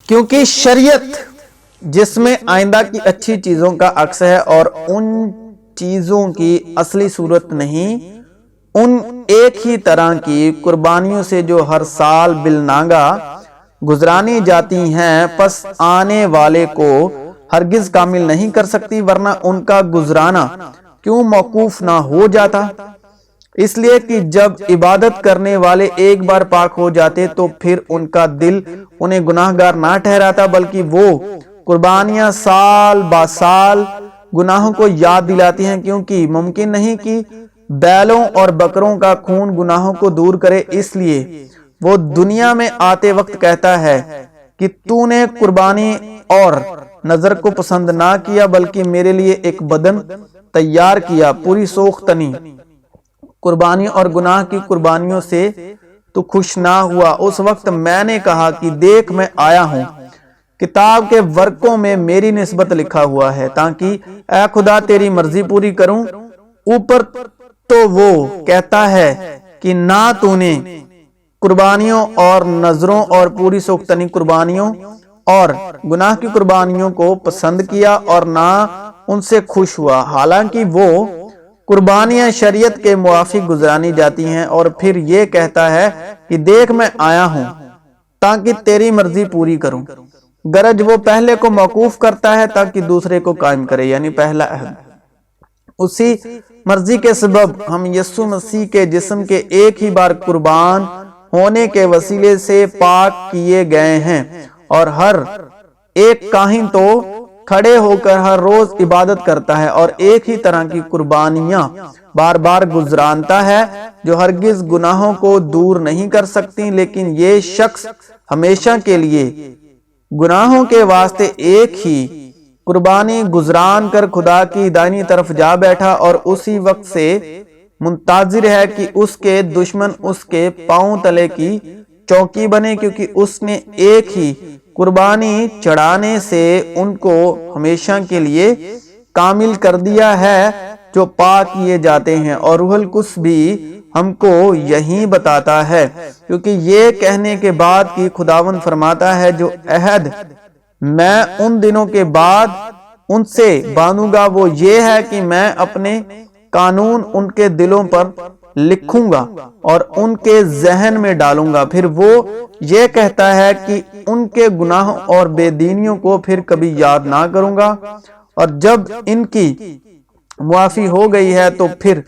کیونکہ شریعت جس میں آئندہ کی اچھی چیزوں کا عکس ہے اور ان چیزوں کی اصلی صورت نہیں، ان ایک ہی طرح کی قربانیوں سے جو ہر سال بالناگہ گزرانی جاتی ہیں، پس آنے والے کو ہرگز کامل نہیں کر سکتی، ورنہ ان کا گزرانا کیوں موقوف نہ ہو جاتا؟ اس لیے کہ جب عبادت کرنے والے ایک بار پاک ہو جاتے تو پھر ان کا دل انہیں گناہگار نہ ٹھہراتا، بلکہ وہ قربانیاں سال با سال گناہوں کو یاد دلاتی ہیں، کیونکہ ممکن نہیں کہ بیلوں اور بکروں کا خون گناہوں کو دور کرے۔ اس لیے وہ دنیا میں آتے وقت کہتا ہے کہ تو نے قربانی اور نظر کو پسند نہ کیا، بلکہ میرے لیے ایک بدن تیار کیا، پوری سوختنی قربانی اور گناہ کی قربانیوں سے تو خوش نہ ہوا۔ اس وقت میں نے کہا کہ دیکھ میں آیا ہوں، کتاب کے ورقوں میں میری نسبت لکھا ہوا ہے، تاکہ اے خدا تیری مرضی پوری کروں۔ اوپر تو وہ کہتا ہے کہ نہ تو نے قربانیوں اور نذروں اور پوری سوختنی قربانیوں اور گناہ کی قربانیوں کو پسند کیا اور نہ ان سے خوش ہوا، حالانکہ وہ قربانیاں شریعت کے موافق گزرانی جاتی ہیں، اور پھر یہ کہتا ہے کہ دیکھ میں آیا ہوں تاکہ تیری مرضی پوری کروں۔ غرض وہ پہلے کو موقوف کرتا ہے تاکہ دوسرے کو قائم کرے، یعنی پہلا عہد۔ اسی مرضی کے سبب ہم یسوع مسیح کے جسم کے ایک ہی بار قربان ہونے کے وسیلے سے پاک کیے گئے ہیں، اور ہر ایک کاہن تو کھڑے ہو کر ہر روز عبادت کرتا ہے اور ایک ہی طرح کی قربانیاں بار بار گزرانتا ہے جو ہرگز گناہوں کو دور نہیں کر سکتی، لیکن یہ شخص ہمیشہ کے لیے گناہوں کے واسطے ایک ہی قربانی گزران کر خدا کی دائنی طرف جا بیٹھا، اور اسی وقت سے منتظر ہے کہ اس کے دشمن اس کے پاؤں تلے کی چوکی بنے، کیونکہ اس نے ایک ہی قربانی چڑھانے سے ان کو ہمیشہ کے لیے کامل کر دیا ہے جو پاک کیے جاتے ہیں۔ اور روح القدس بھی ہم کو یہی بتاتا ہے، کیونکہ یہ کہنے کے بعد کہ خداوند فرماتا ہے جو عہد میں ان دنوں کے بعد ان سے باندھوں گا وہ یہ ہے کہ میں اپنے قانون ان کے دلوں پر لکھوں گا اور ان کے ذہن میں ڈالوں گا۔ پھر وہ یہ کہتا ہے کہ ان کے گناہوں اور بے دینیوں کو پھر کبھی یاد نہ کروں گا، اور جب ان کی معافی ہو گئی ہے تو پھر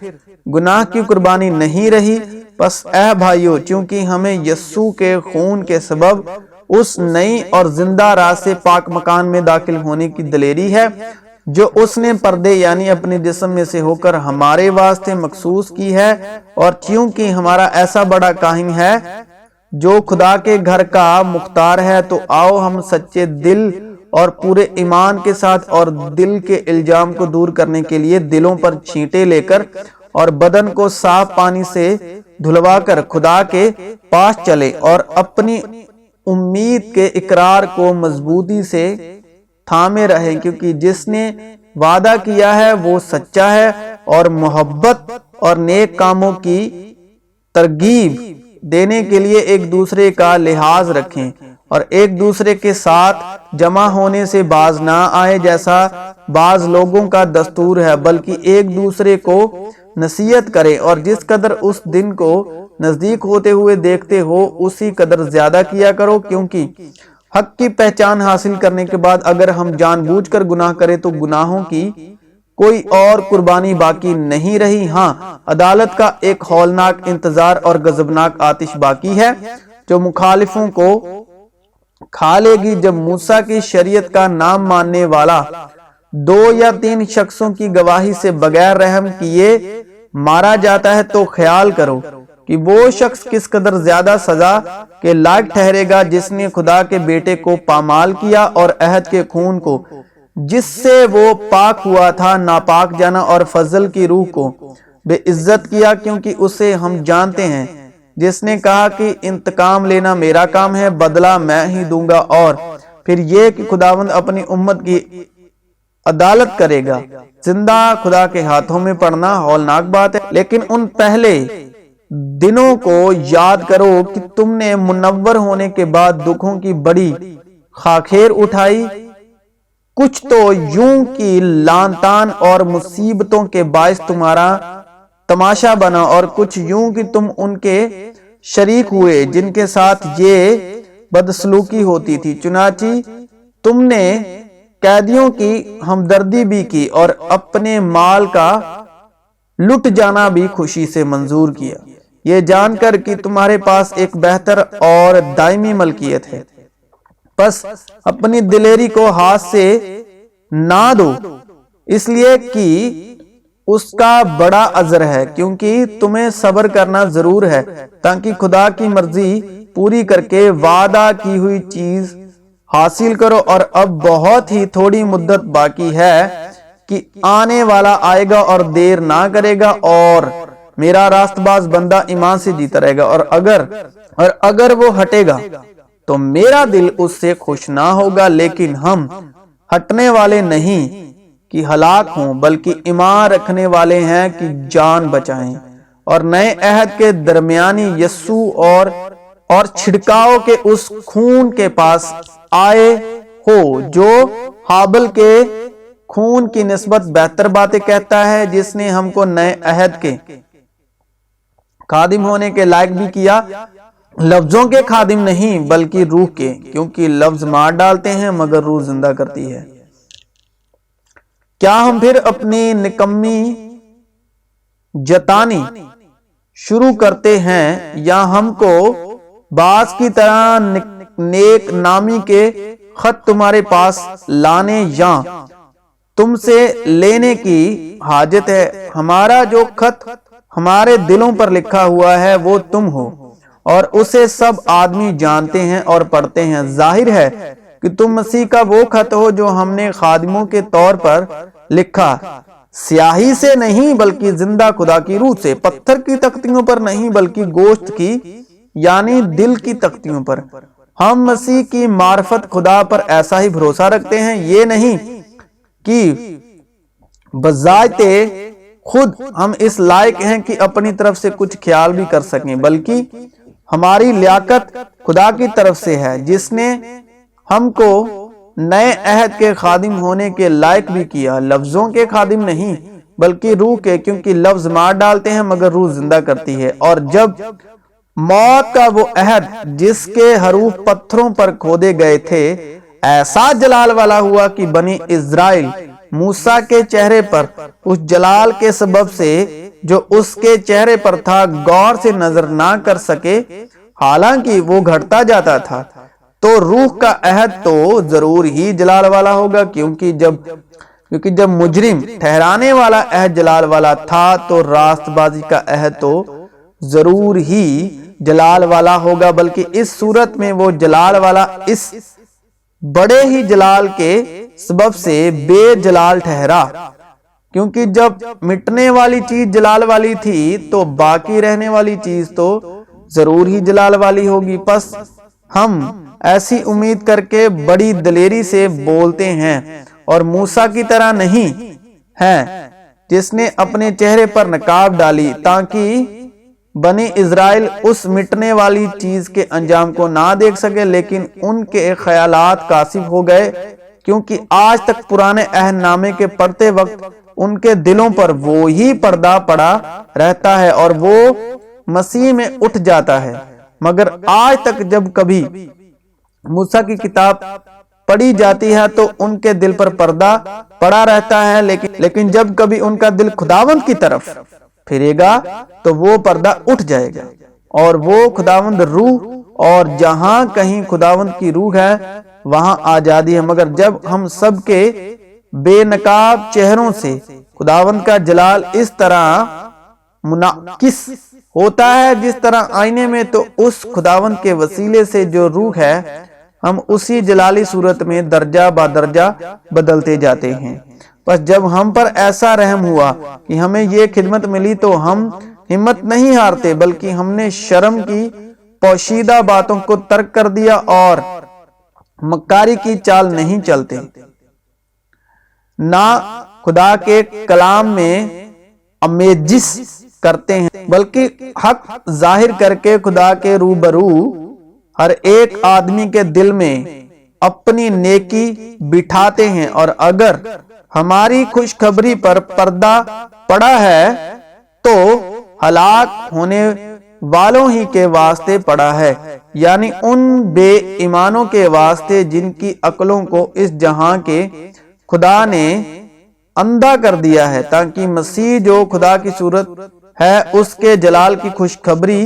گناہ کی قربانی نہیں رہی۔ پس اے بھائیو، چونکہ ہمیں یسوع کے خون کے سبب اس نئی اور زندہ راہ سے پاک مکان میں داخل ہونے کی دلیری ہے جو اس نے پردے یعنی اپنے جسم میں سے ہو کر ہمارے واسطے مخصوص کی ہے، اور چونکہ ہمارا ایسا بڑا کاہن ہے جو خدا کے گھر کا مختار ہے، تو آؤ ہم سچے دل اور پورے ایمان کے ساتھ اور دل کے الجام کو دور کرنے کے لیے دلوں پر چھینٹے لے کر اور بدن کو صاف پانی سے دھلوا کر خدا کے پاس چلے، اور اپنی امید کے اقرار کو مضبوطی سے تھامے رہیں، کیونکہ جس نے وعدہ کیا ہے وہ سچا ہے۔ اور محبت اور نیک کاموں کی ترغیب دینے کے لیے ایک دوسرے کا لحاظ رکھیں، اور ایک دوسرے کے ساتھ جمع ہونے سے باز نہ آئے جیسا بعض لوگوں کا دستور ہے، بلکہ ایک دوسرے کو نصیحت کرے، اور جس قدر اس دن کو نزدیک ہوتے ہوئے دیکھتے ہو اسی قدر زیادہ کیا کرو، کیونکہ حق کی پہچان حاصل کرنے کے بعد اگر ہم جان بوجھ کر گناہ کریں تو گناہوں کی کوئی اور قربانی باقی نہیں رہی۔ ہاں، عدالت کا ایک ہولناک انتظار اور غضبناک آتش باقی ہے جو مخالفوں کو کھا لے گی۔ جب موسیٰ کی شریعت کا نام ماننے والا 2 یا 3 شخصوں کی گواہی سے بغیر رحم کیے مارا جاتا ہے تو خیال کرو کہ وہ شخص کس قدر زیادہ سزا کے لائق ٹھہرے گا جس نے خدا کے بیٹے کو پامال کیا اور عہد کے خون کو جس سے وہ پاک ہوا تھا ناپاک جانا، اور فضل کی روح کو بے عزت کیا، کیونکہ اسے ہم جانتے ہیں جس نے کہا کہ انتقام لینا میرا کام ہے، بدلہ میں ہی دوں گا۔ اور پھر یہ کہ خداوند اپنی امت کی عدالت کرے گا۔ زندہ خدا کے ہاتھوں میں پڑنا ہولناک بات ہے، لیکن ان پہلے دنوں کو یاد کرو کہ تم نے منور ہونے کے بعد دکھوں کی بڑی खाखेर उठाई, कुछ तो यूं कि लान तान और मुसीबतों के बायस तुम्हारा तमाशा बना, और कुछ यूं कि तुम उनके शरीक हुए जिनके साथ ये बदसलूकी होती थी। चुनांचे तुमने कैदियों की हमदर्दी भी की और अपने माल का लुट जाना भी खुशी से मंजूर किया, ये जानकर कि तुम्हारे पास एक बेहतर और दायमी मलकियत है। बस अपनी दिलेरी को हाथ से ना दो, इसलिए कि उसका बड़ा अजर है, क्योंकि तुम्हें सब्र करना जरूर है, ताकि खुदा की मर्जी पूरी करके वादा की हुई चीज हासिल करो। और अब बहुत ही थोड़ी मुद्दत बाकी है कि आने वाला आएगा और देर ना करेगा, और मेरा रास्तबाज बंदा ईमान से जीता रहेगा। और अगर वो हटेगा तो मेरा दिल उससे खुश ना होगा, लेकिन हम हटने वाले नहीं कि हलाक हों, बल्कि ईमान रखने वाले हैं कि जान बचाएं। और नए अहद के दरमियानी यस्सु और छिड़काव के उस खून के पास आए हो जो हाबिल के खून की निस्बत बेहतर बातें कहता है, जिसने हमको नए अहद के खादिम होने के लायक भी किया, लफ्जों के खादिम नहीं बल्कि रूह के, क्योंकि लफ्ज मार डालते हैं मगर रूह जिंदा करती है। क्या हम फिर अपनी निकम्मी जतानी शुरू करते हैं, या हमको बास की तरह नेक नामी के खत तुम्हारे पास लाने या तुमसे लेने की हाजत है? हमारा जो खत हमारे दिलों पर लिखा हुआ है वो तुम हो, और उसे सब आदमी जानते हैं और पढ़ते हैं। जाहिर है कि तुम मसीह का वो खत हो जो हमने खादिमों के तौर पर लिखा, स्याही से नहीं बल्कि जिंदा खुदा की रूह से, पत्थर की तख्तियों पर नहीं बल्कि गोश्त की यानी दिल की तख्तियों पर। हम मसीह की मार्फत खुदा पर ऐसा ही भरोसा रखते हैं, ये नहीं कि बजाते खुद हम इस लायक हैं कि अपनी तरफ से कुछ ख्याल भी कर सकें, बल्कि हमारी लियाकत खुदा की तरफ से है, जिसने हमको नए अहद के खादिम होने के लायक भी किया, लफ्जों के खादिम नहीं बल्कि रूह के, क्योंकि लफ्ज मार डालते हैं मगर रूह जिंदा करती है। और जब मौत का वो अहद जिसके हरूफ पत्थरों पर खोदे गए थे ऐसा जलाल वाला हुआ कि बनी इज़राइल मूसा के चेहरे पर उस जलाल के सबब से जो उसके चेहरे पर था गौर से नजर ना कर सके, हालांकि वो घटता जाता था, तो रूह का अहद तो जरूर ही जलाल वाला होगा, क्योंकि जब मुजरिम ठहराने वाला अहद जलाल वाला था, तो रास्तबाजी का अहद तो जरूर ही जलाल वाला होगा। बल्कि इस सूरत में वो जलाल वाला इस बड़े ही जलाल के सबब से बेजलाल ठहरा, क्योंकि जब मिटने वाली चीज जलाल वाली थी तो बाकी रहने वाली चीज तो जरूर ही जलाल वाली होगी। बस हम ऐसी उम्मीद करके बड़ी दलेरी से बोलते हैं और मूसा की तरह नहीं है जिसने अपने चेहरे पर नकाब डाली, ताकि बनी इज़राइल उस मिटने वाली चीज के अंजाम को ना देख सके, लेकिन उनके ख्यालात कासिफ हो गए, क्योंकि आज तक पुराने अहदनामे के पढ़ते वक्त उनके दिलों पर वो ही पर्दा पड़ा रहता है और वो मसीह में उठ जाता है। मगर आज तक जब कभी मूसा की किताब पढ़ी जाती है तो उनके दिल पर पर्दा पड़ा रहता है, लेकिन जब कभी उनका दिल खुदावंद की तरफ फिरेगा तो वो पर्दा उठ जाएगा और वो खुदावंद रूह, और जहां कहीं खुदावंद की रूह है वहां आजादी है। मगर जब हम सबके बेनकाब चेहरों से खुदावंद का जलाल इस तरह मुनाकिस होता है जिस तरह आईने में, तो उस खुदावंद के वसीले से जो रूह है हम उसी जलाली सूरत में दर्जा बा दर्जा बदलते जाते हैं। बस जब हम पर ऐसा रहम हुआ कि हमें ये खिदमत मिली तो हम हिम्मत नहीं हारते, बल्कि हमने शर्म की पोशीदा बातों को तर्क कर दिया और मक्कारी की चाल नहीं चलते, ना खुदा के कलाम में अमेजिस करते हैं, बल्कि हक जाहिर करके खुदा के रूबरू हर एक आदमी के दिल में अपनी नेकी बिठाते हैं और अगर हमारी खुशखबरी पर पर्दा पड़ा है तो हलाक होने वालों ही के वास्ते पड़ा है, यानी उन बेईमानों के वास्ते जिनकी अक्लों को इस जहां के खुदा ने अंधा कर दिया है, ताकि मसीह जो खुदा की सूरत है उसके जलाल की खुशखबरी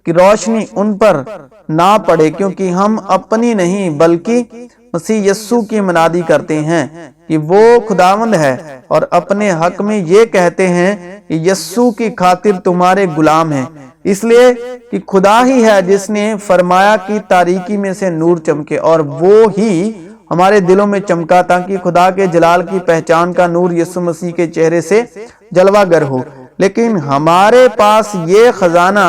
की रोशनी उन पर ना पड़े, क्योंकि हम अपनी नहीं बल्कि मसीह यस्सु की मनादी करते हैं कि वो खुदावंद है, और अपने हक में ये कहते हैं कि यस्सु की खातिर तुम्हारे गुलाम हैं, इसलिए कि खुदा ही है जिसने फरमाया कि तारीकी में से नूर चमके, और वो ही हमारे दिलों में चमका, ताकि खुदा के जलाल की पहचान का नूर यीशु मसीह के चेहरे से जलवागर हो। लेकिन हमारे पास ये खजाना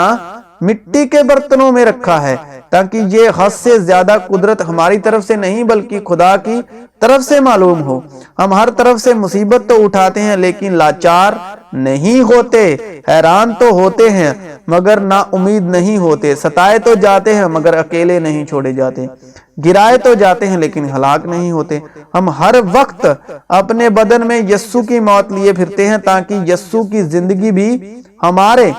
मिट्टी के बर्तनों में रखा है, ताकि ये हद से ज्यादा कुदरत हमारी तरफ से नहीं बल्कि खुदा की तरफ से मालूम हो। हम हर तरफ से मुसीबत तो उठाते हैं लेकिन लाचार नहीं होते, हैरान तो होते हैं मगर ना उम्मीद नहीं होते, सताए तो जाते हैं मगर अकेले नहीं छोड़े जाते, गिराए तो जाते हैं लेकिन हलाक नहीं होते। हम हर वक्त अपने बदन में यस्सु की मौत लिए फिरते हैं, ताकि यस्सु की जिंदगी भी हमारे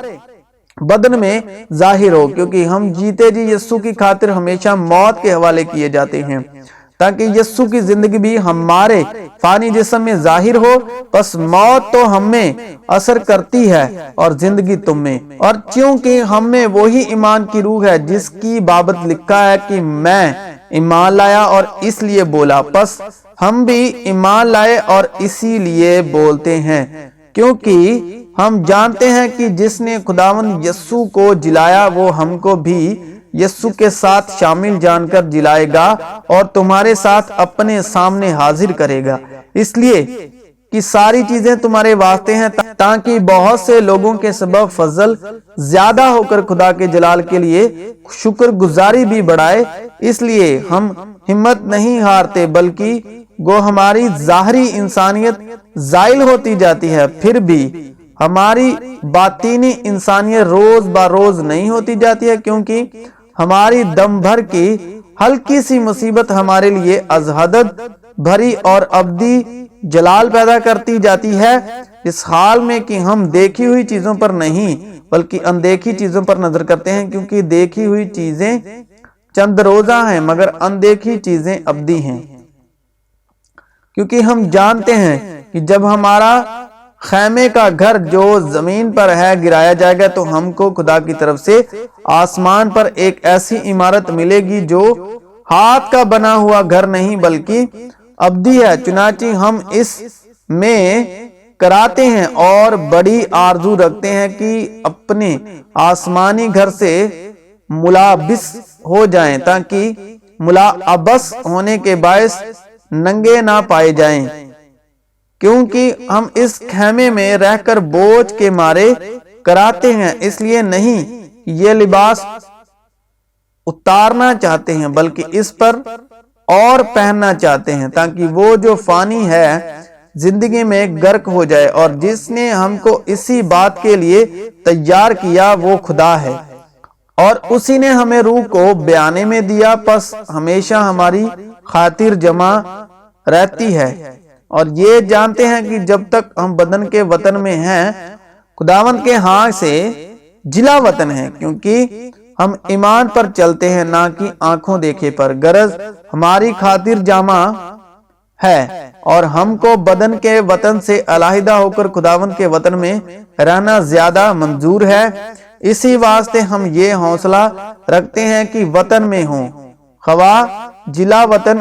बदन में जाहिर हो, क्योंकि हम जीते जी यस्सु की खातिर हमेशा मौत के हवाले किए जाते हैं, ताकि यस्सु की जिंदगी भी हमारे फानी जिस्म में जाहिर हो। बस मौत तो हमें असर करती है और जिंदगी तुम में, और क्योंकि हम में वही ईमान की रूह है जिसकी बाबत लिखा है कि मैं ईमान लाया और इसलिए बोला, बस हम भी ईमान लाए और इसीलिए बोलते हैं, क्योंकि हम जानते हैं कि जिसने खुदावंद यस्सु को जिलाया वो हमको भी यस्सु के साथ शामिल जानकर जिलाएगा और तुम्हारे साथ अपने सामने हाजिर करेगा, इसलिए कि सारी चीजें तुम्हारे वास्ते हैं, ताकि बहुत से लोगों के सबब फजल ज्यादा होकर खुदा के जलाल के लिए शुक्रगुजारी भी बढ़ाए। इसलिए हम हिम्मत नहीं हारते, बल्कि गो हमारी जाहरी इंसानियत जाइल होती जाती है, फिर भी हमारी बातीनी इंसानियत रोज बरोज नहीं होती जाती है, क्योंकि हमारी दम भर की हल्की सी मुसीबत हमारे लिए अजहदत भरी और अब्दी जलाल पैदा करती जाती है, इस हाल में कि हम देखी हुई चीजों पर नहीं बल्कि अनदेखी चीजों पर नजर करते हैं, क्योंकि देखी हुई चीजें चंद रोजा हैं मगर अनदेखी चीजें अब्दी हैं। क्योंकि हम जानते हैं कि जब हमारा खैमे का घर जो जमीन पर है गिराया जाएगा, तो हमको खुदा की तरफ से आसमान पर एक ऐसी इमारत मिलेगी जो हाथ का बना हुआ घर नहीं बल्कि अब्दी है। चुनांचे हम इस में कराते हैं और बड़ी आरजू रखते हैं कि अपने आसमानी घर से मुलाबिस हो जाएं, ताकि मुलाबस होने के बायस नंगे ना पाए जाएं, क्योंकि हम इस खेमे में रहकर बोझ के मारे कराते हैं, इसलिए नहीं ये लिबास उतारना चाहते हैं बल्कि इस पर और पहनना चाहते हैं, ताकि वो जो फानी है जिंदगी में गर्क हो जाए। और जिसने हमको इसी बात के लिए तैयार किया वो खुदा है, और उसी ने हमें रूह को बयाने में दिया, बस हमेशा हमारी खातिर जमा रहती है। और ये जानते हैं कि जब तक हम बदन के वतन में हैं, खुदावंद के हाथ से जिला वतन है, क्योंकि हम ईमान पर चलते हैं ना कि आंखों देखे पर। गरज हमारी खातिर जामा है और हमको बदन के वतन से अलहदा होकर खुदावंद के वतन में रहना ज्यादा मंजूर है। इसी वास्ते हम ये हौसला रखते हैं कि वतन में हो, खवा जिला वतन